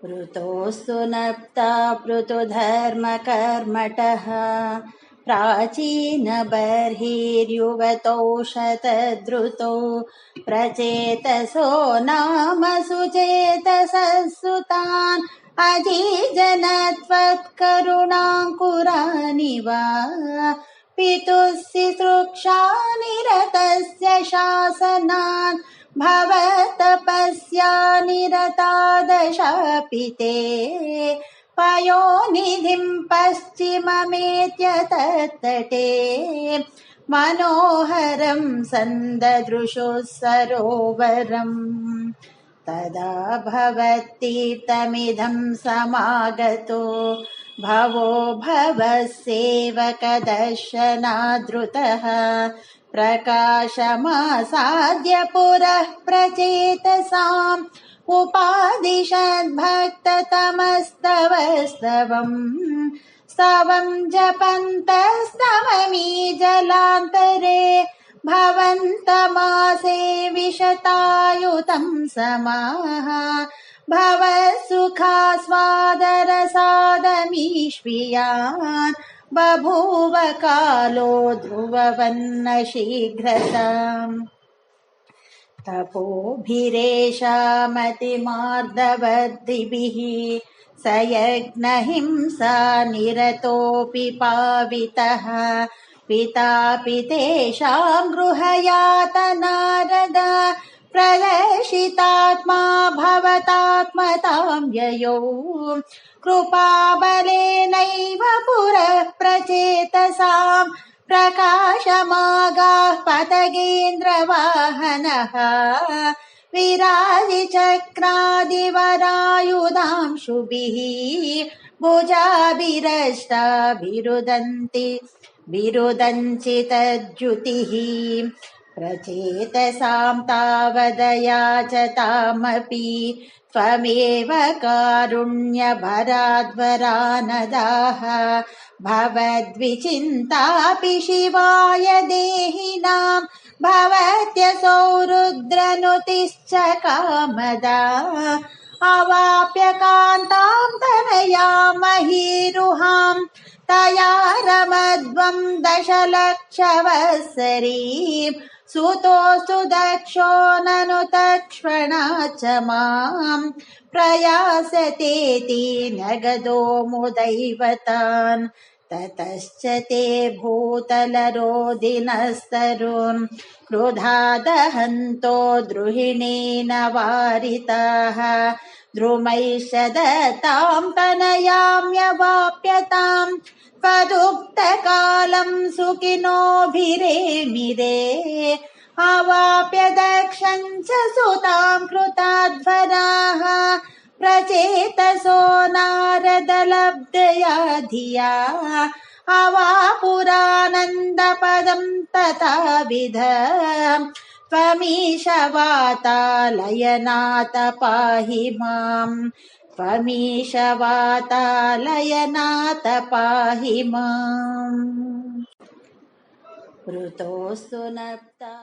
ऋतोऽस्तु नप्ता पृथुधर्मकर्मटः प्राचीनबर्हिर्युगतौ शतधृतौ प्रचेतसो नाम सुचेतसस्सुतान् अजीजनत्वत्करुणाङ्कुरानिव पितुः सिसृक्षा निरतस्य शासनान् भवतपस्या निरता दशापि ते पयोनिधिं पश्चिममेत्य तत्तटे मनोहरं सन्ददृशुः सरोवरम् तदा भवतीर्थमिदं समागतो भवो भवः सेवकदर्शनादृतः प्रकाशमासाद्य पुरः प्रचेतसाम् उपादिशद्भक्ततमस्तवस्तवम् स्तवं जपन्तस्तवमी जलान्तरे भवन्तमासे विशतायुतं समाः भवसुखास्वादरसादमीष्वियान् बभूव कालो ध्रुववन्न शीघ्रताम् तपोभिरेषामतिमार्दवर्धिभिः स यज्ञहिंसा निरतोऽपि पावितः पितापि तेषां गृहयातनारद प्रदर्शितात्मा भवतात्मतां ययौ कृपाबलेनैव पुरः प्रचेतसाम् प्रकाशमागाः पतगेन्द्रवाहनः विराजिचक्रादिवरायुधांशुभिः भुजाभिरष्टाभिरुदन्ति तज्जुतिः प्रचेतसां तावदया च तामपि त्वमेव कारुण्यभराद्वरानदाः भवद्विचिन्तापि शिवाय देहिनां भवत्यसौ रुद्रनुतिश्च कामदा अवाप्य कान्तां तनयां महीरुहां तया रमध्वं दशलक्षवत्सरीं सुतोऽस्तु दक्षो ननु तत्क्षणाच्च माम् प्रयासतेति नगदो मुदैवतान् ततश्च ते भूतलरोधिनस्तरुन् क्रुधा दहन्तो द्रुहिणेन वारिताः द्रुमैश्च दत्तां तनयाम्यवाप्यताम् त्वदुक्तकालं सुखिनोभिरेमिरे अवाप्य दक्षं च सुतां कृताध्वराः प्रचेतसो नारदलब्धया धिया अवापुरानन्दपदं तथाविध त्वमीशवातालयनाथ पाहि माम् त्वमीशवातालयनाथ पाहि माम् ऋतोऽस्तु नप्ता